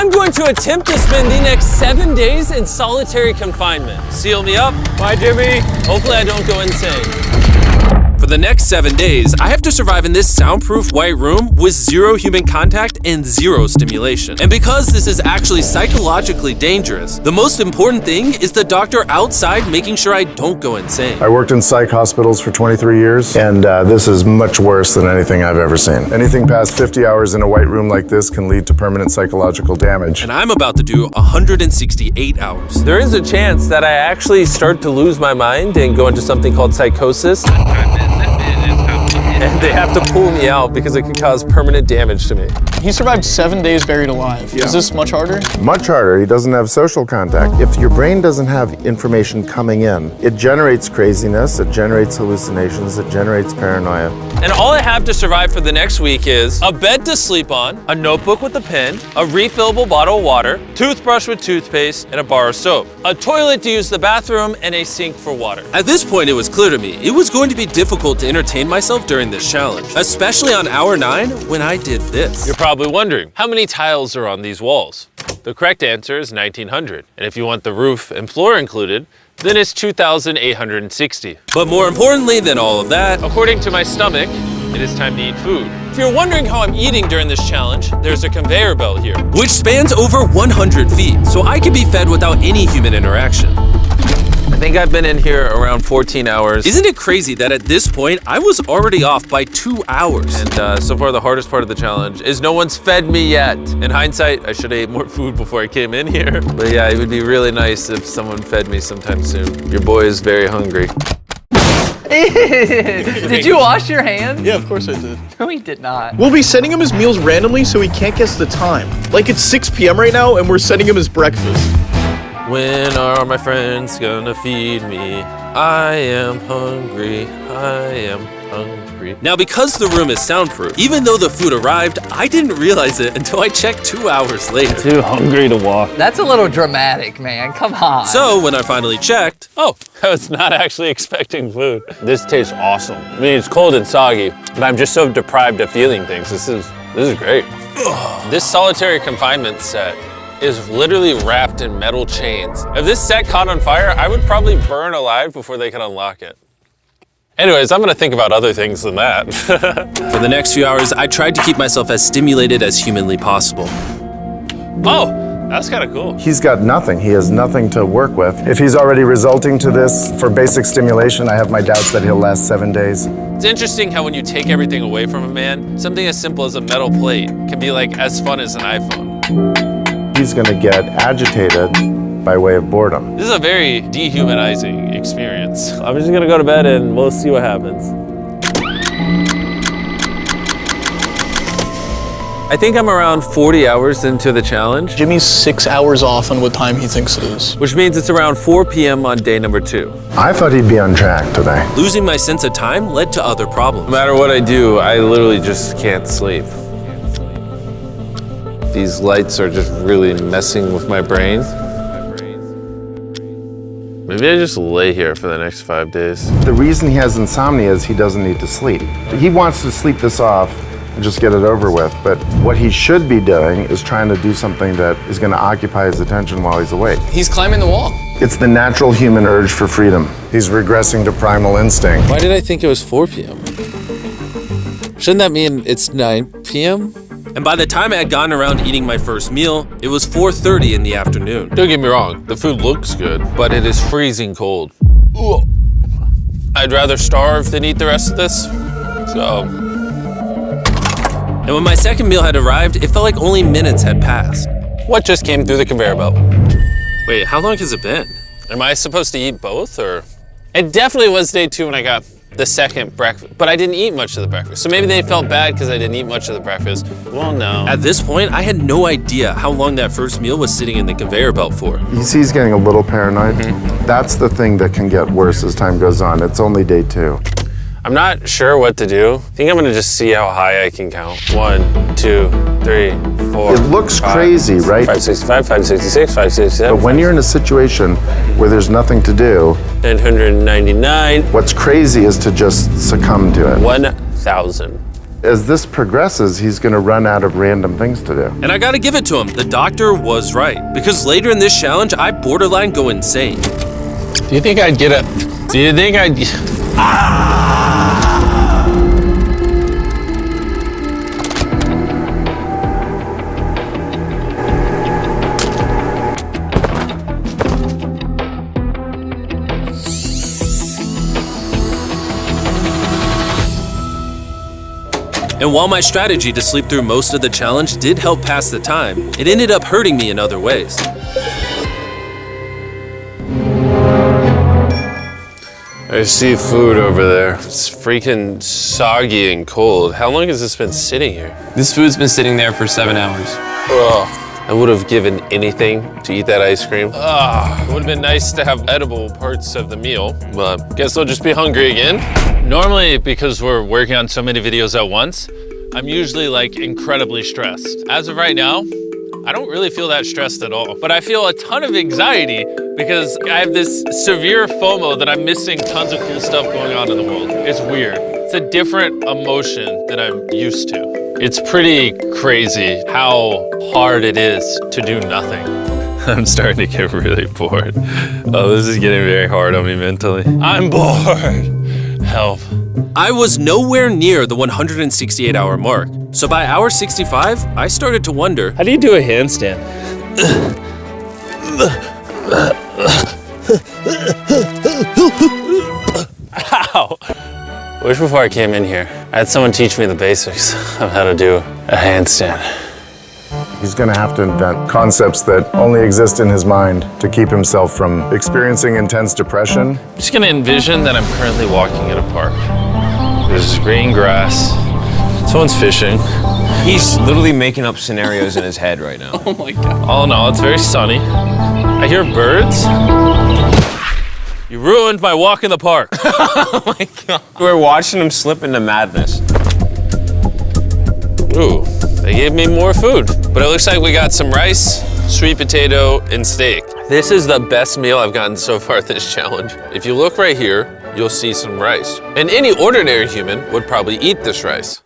I'm going to attempt to spend the next 7 days in solitary confinement. Seal me up. Bye, Jimmy. Hopefully I don't go insane. For the next 7 days, I have to survive in this soundproof white room with 0 human contact and 0 stimulation. And because this is actually psychologically dangerous, the most important thing is the doctor outside making sure I don't go insane. I worked in psych hospitals for 23 years, and this is much worse than anything I've ever seen. Anything past 50 hours in a white room like this can lead to permanent psychological damage. And I'm about to do 168 hours. There is a chance that I actually start to lose my mind and go into something called psychosis. And they have to pull me out because it could cause permanent damage to me. He survived 7 days buried alive. Yeah. Is this much harder? Much harder. He doesn't have social contact. If your brain doesn't have information coming in, it generates craziness, it generates hallucinations, it generates paranoia. And all I have to survive for the next week is a bed to sleep on, a notebook with a pen, a refillable bottle of water, toothbrush with toothpaste, and a bar of soap, a toilet to use the bathroom, and a sink for water. At this point, it was clear to me it was going to be difficult to entertain myself during this challenge, especially on hour 9 when I did this. You're probably wondering, how many tiles are on these walls? The correct answer is 1,900. And if you want the roof and floor included, then it's 2,860. But more importantly than all of that, according to my stomach, it is time to eat food. If you're wondering how I'm eating during this challenge, there's a conveyor belt here, which spans over 100 feet, so I can be fed without any human interaction. I think I've been in here around 14 hours. Isn't it crazy that at this point, I was already off by 2 hours? And so far, the hardest part of the challenge is no one's fed me yet. In hindsight, I should have ate more food before I came in here. But yeah, it would be really nice if someone fed me sometime soon. Your boy is very hungry. Did you wash your hands? Yeah, of course I did. No, he did not. We'll be sending him his meals randomly so he can't guess the time. Like it's 6 p.m. right now and we're sending him his breakfast. When are my friends gonna feed me? I am hungry, I am hungry. Now, because the room is soundproof, even though the food arrived, I didn't realize it until I checked 2 hours later. Too hungry to walk. That's a little dramatic, man. Come on. So when I finally checked, oh, I was not actually expecting food. This tastes awesome. I mean, it's cold and soggy, but I'm just so deprived of feeling things. This is great. This solitary confinement set is literally wrapped in metal chains. If this set caught on fire, I would probably burn alive before they could unlock it. Anyways, I'm gonna think about other things than that. For the next few hours, I tried to keep myself as stimulated as humanly possible. Oh, that's kind of cool. He's got nothing. He has nothing to work with. If he's already resulting to this for basic stimulation, I have my doubts that he'll last 7 days. It's interesting how when you take everything away from a man, something as simple as a metal plate can be like as fun as an iPhone. He's gonna get agitated by way of boredom. This is a very dehumanizing experience. I'm just gonna go to bed and we'll see what happens. I think I'm around 40 hours into the challenge. Jimmy's 6 hours off on what time he thinks it is. Which means it's around 4 p.m. on day number 2. I thought he'd be on track today. Losing my sense of time led to other problems. No matter what I do, I literally just can't sleep. These lights are just really messing with my brain. Maybe I just lay here for the next 5 days. The reason he has insomnia is he doesn't need to sleep. He wants to sleep this off and just get it over with, but what he should be doing is trying to do something that is going to occupy his attention while he's awake. He's climbing the wall. It's the natural human urge for freedom. He's regressing to primal instinct. Why did I think it was 4 p.m.? Shouldn't that mean it's 9 p.m.? And by the time I had gotten around to eating my first meal, it was 4:30 in the afternoon. Don't get me wrong, the food looks good, but it is freezing cold. Ugh. I'd rather starve than eat the rest of this, so. And when my second meal had arrived, it felt like only minutes had passed. What just came through the conveyor belt? Wait, how long has it been? Am I supposed to eat both, or? It definitely was day 2 when I got the second breakfast, but I didn't eat much of the breakfast. So maybe they felt bad because I didn't eat much of the breakfast. Well, no. At this point, I had no idea how long that first meal was sitting in the conveyor belt for. You see he's getting a little paranoid. That's the thing that can get worse as time goes on. It's only day 2. I'm not sure what to do. I think I'm gonna just see how high I can count. 1, 2, 3, 4. It looks crazy, right? 565, 566, 567. But when you're in a situation where there's nothing to do, 999. what's crazy is to just succumb to it. 1,000. As this progresses, he's gonna run out of random things to do. And I gotta give it to him, the doctor was right. Because later in this challenge, I borderline go insane. Do you think I'd get a... Do you think I'd... And while my strategy to sleep through most of the challenge did help pass the time, it ended up hurting me in other ways. I see food over there. It's freaking soggy and cold. How long has this been sitting here? This food's been sitting there for 7 hours. Ugh. I would have given anything to eat that ice cream. It would have been nice to have edible parts of the meal, but guess I'll just be hungry again. Normally, because we're working on so many videos at once, I'm usually like incredibly stressed. As of right now, I don't really feel that stressed at all, but I feel a ton of anxiety because I have this severe FOMO that I'm missing tons of cool stuff going on in the world. It's weird. It's a different emotion than I'm used to. It's pretty crazy how hard it is to do nothing. I'm starting to get really bored. Oh, this is getting very hard on me mentally. I'm bored. Help. I was nowhere near the 168-hour mark. So by hour 65, I started to wonder, How do you do a handstand? Ow! I wish before I came in here, I had someone teach me the basics of how to do a handstand. He's gonna have to invent concepts that only exist in his mind to keep himself from experiencing intense depression. I'm just gonna envision that I'm currently walking in a park. There's green grass. Someone's fishing. He's literally making up scenarios in his head right now. Oh my God. All in all, it's very sunny. I hear birds. You ruined my walk in the park. Oh my God. We're watching him slip into madness. Ooh, they gave me more food. But it looks like we got some rice, sweet potato, and steak. This is the best meal I've gotten so far this challenge. If you look right here, you'll see some rice. And any ordinary human would probably eat this rice.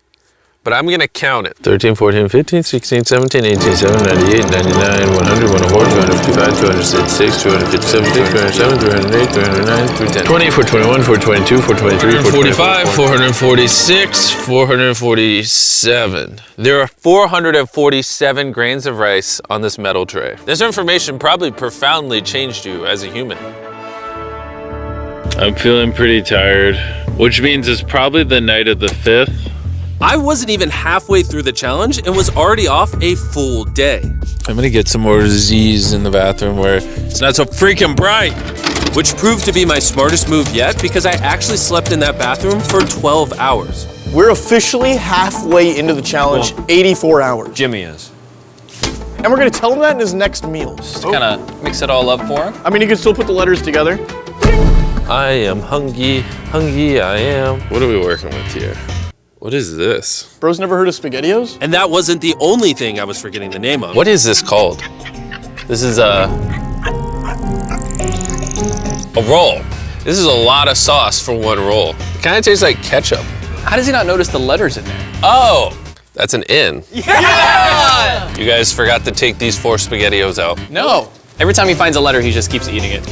But I'm gonna count it. 13, 14, 15, 16, 17, 18, 17, 98, 99, 100, 104, 255, 266, 257, 207, 308, 309, 310. 20, 421, 422, 423, 445, 446, 447. There are 447 grains of rice on this metal tray. This information probably profoundly changed you as a human. I'm feeling pretty tired, which means it's probably the night of the 5th. I wasn't even halfway through the challenge and was already off a full day. I'm gonna get some more Z's in the bathroom where it's not so freaking bright. Which proved to be my smartest move yet because I actually slept in that bathroom for 12 hours. We're officially halfway into the challenge, 84 hours. Jimmy is. And we're gonna tell him that in his next meal. Just kind of mix it all up for him. I mean, you can still put the letters together. I am hungry, hungry I am. What are we working with here? What is this? Bro's never heard of SpaghettiOs? And that wasn't the only thing I was forgetting the name of. What is this called? This is a roll. This is a lot of sauce for one roll. It kind of tastes like ketchup. How does he not notice the letters in there? Oh, that's an N. Yeah! You guys forgot to take these 4 SpaghettiOs out. No. Every time he finds a letter, he just keeps eating it.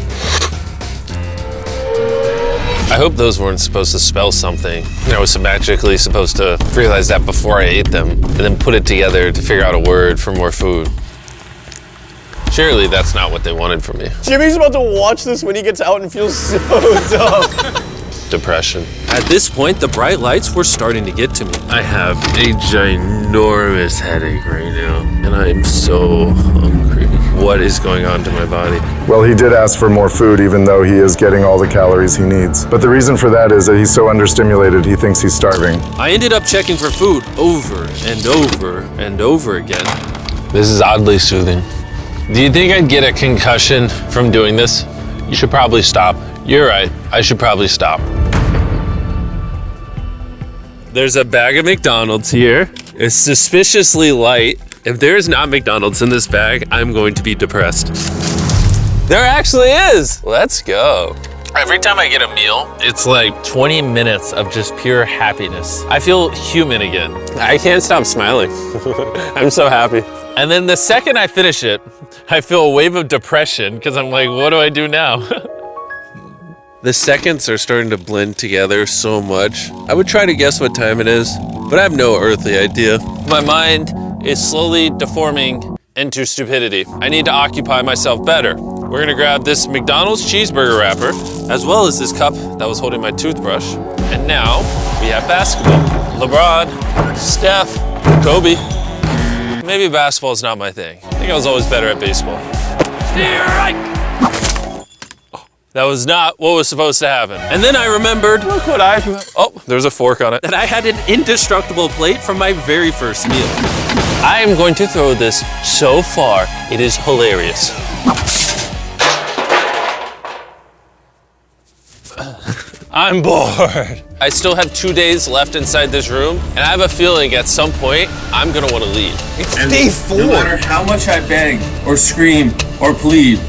I hope those weren't supposed to spell something. I was magically supposed to realize that before I ate them and then put it together to figure out a word for more food. Surely that's not what they wanted from me. Jimmy's about to watch this when he gets out and feels so dumb. Depression. At this point, the bright lights were starting to get to me. I have a ginormous headache right now, and I am so hungry. What is going on to my body? Well, he did ask for more food even though he is getting all the calories he needs. But the reason for that is that he's so understimulated he thinks he's starving. I ended up checking for food over and over and over again. This is oddly soothing. Do you think I'd get a concussion from doing this? You should probably stop. You're right, I should probably stop. There's a bag of McDonald's here. It's suspiciously light. If there is not McDonald's in this bag, I'm going to be depressed. There actually is. Let's go. Every time I get a meal, it's like 20 minutes of just pure happiness. I feel human again. I can't stop smiling. I'm so happy. And then the second I finish it, I feel a wave of depression because I'm like, what do I do now? The seconds are starting to blend together so much. I would try to guess what time it is, but I have no earthly idea. My mind is slowly deforming into stupidity. I need to occupy myself better. We're gonna grab this McDonald's cheeseburger wrapper, as well as this cup that was holding my toothbrush. And now we have basketball. LeBron, Steph, Kobe. Maybe basketball is not my thing. I think I was always better at baseball. That was not what was supposed to happen. And then I remembered, look what oh, there's a fork on it, that I had an indestructible plate from my very first meal. I am going to throw this so far, it is hilarious. I'm bored. I still have 2 days left inside this room, and I have a feeling at some point, I'm gonna wanna leave. It's day 4. No matter how much I beg, or scream, or plead,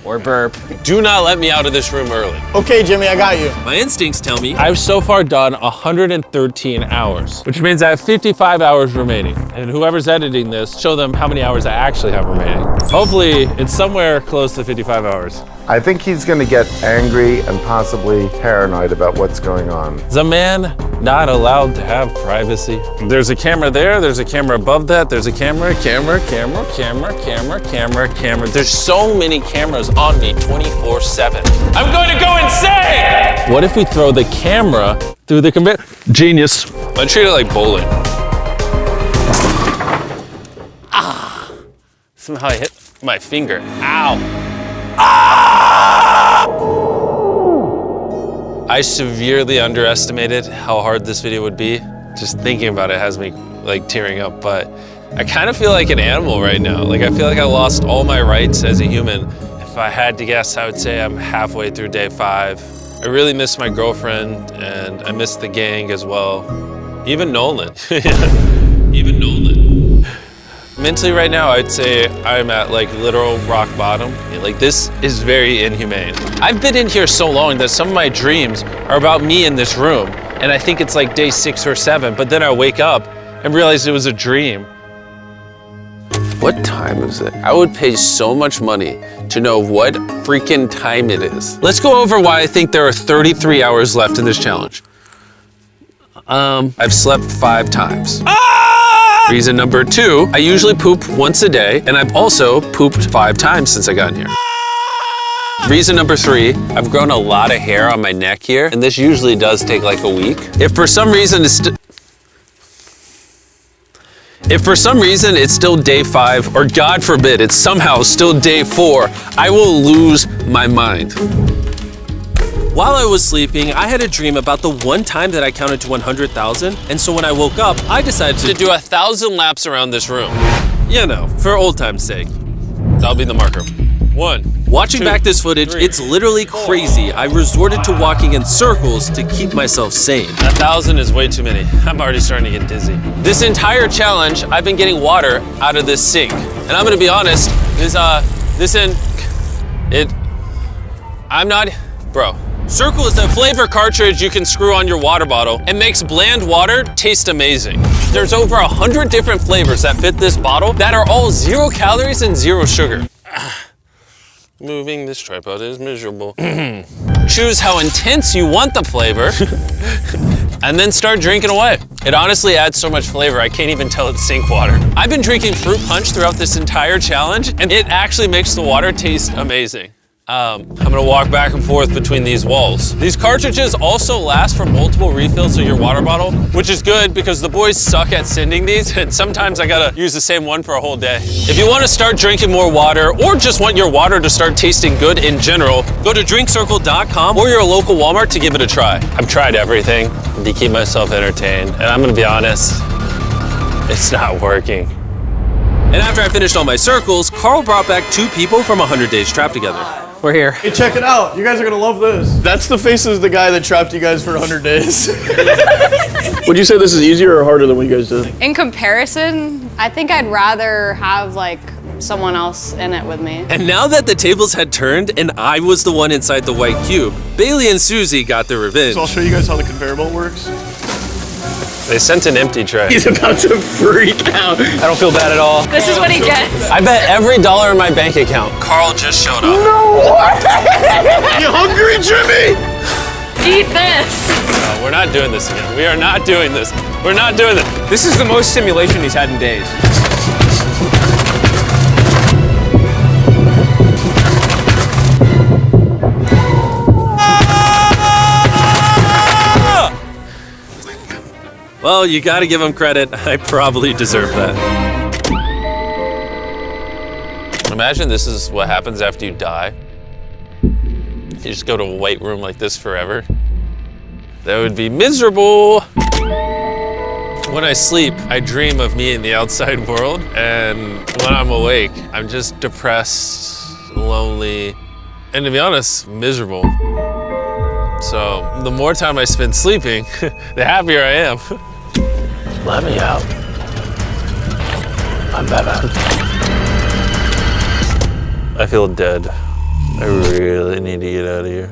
Or burp. Do not let me out of this room early. Okay, Jimmy, I got you. My instincts tell me I've so far done 113 hours, which means I have 55 hours remaining. And whoever's editing this, show them how many hours I actually have remaining. Hopefully, it's somewhere close to 55 hours. I think he's going to get angry and possibly paranoid about what's going on. Is a man not allowed to have privacy? There's a camera there, there's a camera above that, there's a camera. There's so many cameras on me 24/7. I'm going to go insane! What if we throw the camera through the conveyor? Genius. I treat it like bowling. Ah! Somehow I hit my finger. Ow. I severely underestimated how hard this video would be. Just thinking about it has me like tearing up, but I kind of feel like an animal right now. Like I feel like I lost all my rights as a human. If I had to guess, I would say I'm halfway through day 5. I really miss my girlfriend and I miss the gang as well. Even Nolan. Even Nolan. Mentally right now, I'd say I'm at like literal rock bottom. Like this is very inhumane. I've been in here so long that some of my dreams are about me in this room. And I think it's like day 6 or 7, but then I wake up and realize it was a dream. What time is it? I would pay so much money to know what freaking time it is. Let's go over why I think there are 33 hours left in this challenge. I've slept 5 times. Reason number 2, I usually poop once a day, and I've also pooped 5 times since I got in here. Reason number 3, I've grown a lot of hair on my neck here, and this usually does take like a week. If for some reason it's still day 5, or God forbid, it's somehow still day 4, I will lose my mind. While I was sleeping, I had a dream about the one time that I counted to 100,000, and so when I woke up, I decided to do 1,000 laps around this room. You know, for old time's sake. That'll be the marker. 1. Watching back this footage, it's literally crazy. I resorted to walking in circles to keep myself sane. 1,000 is way too many. I'm already starting to get dizzy. This entire challenge, I've been getting water out of this sink. And I'm gonna be honest, bro. Circle is a flavor cartridge you can screw on your water bottle and makes bland water taste amazing. There's over 100 different flavors that fit this bottle that are all 0 calories and 0 sugar. Moving this tripod is miserable. Choose how intense you want the flavor and then start drinking away. It honestly adds so much flavor, I can't even tell it's sink water. I've been drinking fruit punch throughout this entire challenge and it actually makes the water taste amazing. I'm gonna walk back and forth between these walls. These cartridges also last for multiple refills of your water bottle, which is good because the boys suck at sending these and sometimes I gotta use the same one for a whole day. If you wanna start drinking more water or just want your water to start tasting good in general, go to drinkcircle.com or your local Walmart to give it a try. I've tried everything to keep myself entertained and I'm gonna be honest, it's not working. And after I finished all my circles, Carl brought back 2 people from 100 Days Trapped Together. We're here. Hey, check it out. You guys are gonna love this. That's the face of the guy that trapped you guys for 100 days. Would you say this is easier or harder than what you guys did? In comparison, I think I'd rather have like someone else in it with me. And now that the tables had turned and I was the one inside the white cube, Bailey and Susie got their revenge. So I'll show you guys how the conveyor belt works. They sent an empty tray. He's about to freak out. I don't feel bad at all. This is what he gets. I bet every dollar in my bank account. Carl just showed up. You hungry, Jimmy? Eat this. No, we're not doing this again. We are not doing this. We're not doing this. This is the most stimulation he's had in days. Well, you gotta give him credit. I probably deserve that. Imagine this is what happens after you die. You just go to a white room like this forever. That would be miserable. When I sleep, I dream of me in the outside world. And when I'm awake, I'm just depressed, lonely, and to be honest, miserable. So the more time I spend sleeping, the happier I am. Let me out. I'm better. I feel dead. I really need to get out of here.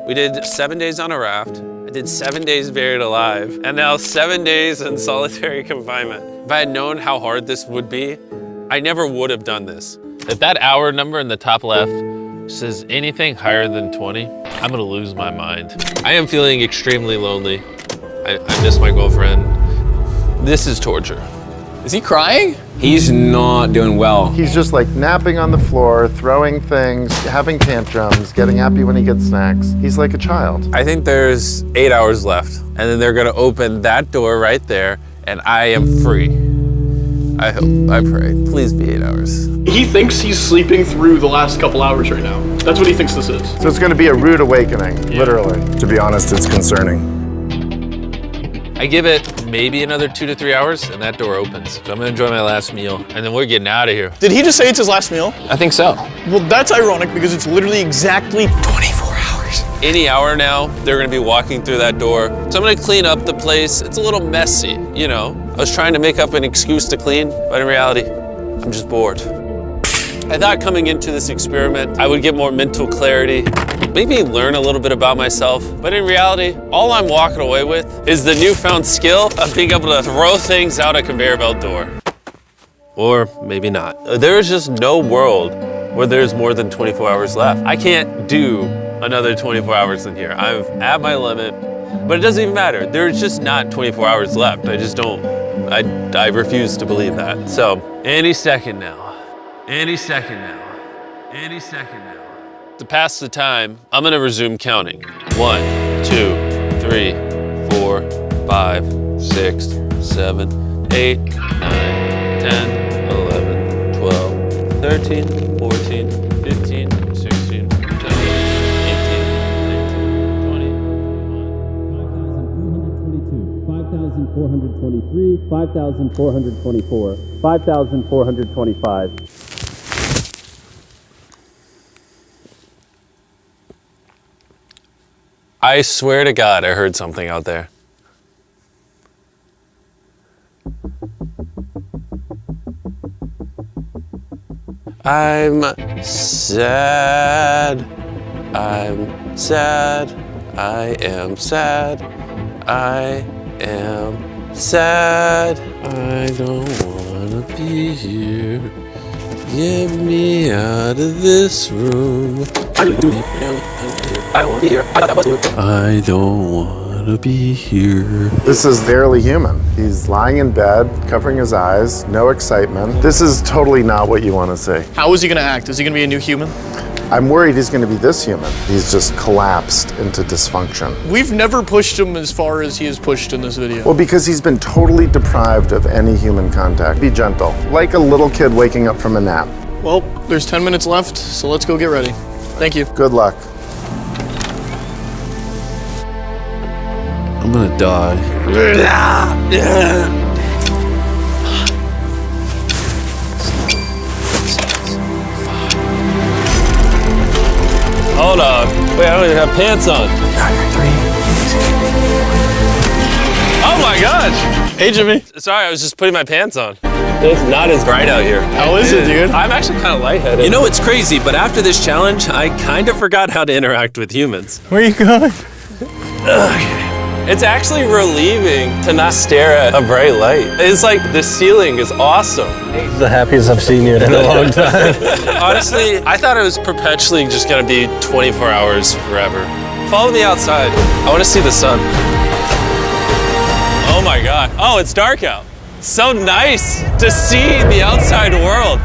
We did 7 days on a raft. I did 7 days buried alive, and now 7 days in solitary confinement. If I had known how hard this would be, I never would have done this. If that hour number in the top left says anything higher than 20, I'm gonna lose my mind. I am feeling extremely lonely. I miss my girlfriend. This is torture. Is he crying? He's not doing well. He's just like napping on the floor, throwing things, having tantrums, getting happy when he gets snacks. He's like a child. I think there's 8 hours left, and then they're gonna open that door right there, and I am free. I hope, I pray, please be 8 hours. He thinks he's sleeping through the last couple hours right now. That's what he thinks this is. So it's going to be a rude awakening, literally. To be honest, it's concerning. I give it maybe another 2 to 3 hours, and that door opens. So I'm gonna enjoy my last meal, and then we're getting out of here. Did he just say it's his last meal? I think so. Well, that's ironic because it's literally exactly 24 hours. Any hour now, they're gonna be walking through that door. So I'm gonna clean up the place. It's a little messy, you know. I was trying to make up an excuse to clean, but in reality, I'm just bored. I thought coming into this experiment, I would get more mental clarity, maybe learn a little bit about myself, but in reality, all I'm walking away with is the newfound skill of being able to throw things out a conveyor belt door. Or maybe not. There's just no world where there's more than 24 hours left. I can't do another 24 hours in here. I'm at my limit, but it doesn't even matter. There's just not 24 hours left. I just don't, I refuse to believe that. So, any second now. Any second now. Any second now. To pass the time, I'm gonna resume counting. 1, 2, 3, 4, 5, 6, 7, 8, 9, 10, 11, 12, 13, 14, 15, 16, 17, 18, 19, 20, 5,423, 5,424, 5,425. I swear to God, I heard something out there. I'm sad. I'm sad. I am sad. I am sad. I don't wanna be here. Get me out of this room. I don't be here. I don't wanna be here. This is barely human. He's lying in bed, covering his eyes, no excitement. This is totally not what you want to see. How is he gonna act? Is he gonna be a new human? I'm worried he's going to be this human. He's just collapsed into dysfunction. We've never pushed him as far as he is pushed in this video. Well, because he's been totally deprived of any human contact. Be gentle, like a little kid waking up from a nap. Well, there's 10 minutes left, so let's go get ready. Thank you. Good luck. I'm gonna die. Hold on. Wait, I don't even have pants on. Oh my gosh! Hey, Jimmy. Sorry, I was just putting my pants on. It's not as bright out here. How is it, dude? I'm actually kind of lightheaded. You know, it's crazy, but after this challenge, I kind of forgot how to interact with humans. Where are you going? It's actually relieving to not stare at a bright light. It's like the ceiling is awesome. The happiest I've seen you in a long time. Honestly, I thought it was perpetually just gonna be 24 hours forever. Follow me outside. I wanna see the sun. Oh my God. Oh, it's dark out. So nice to see the outside world.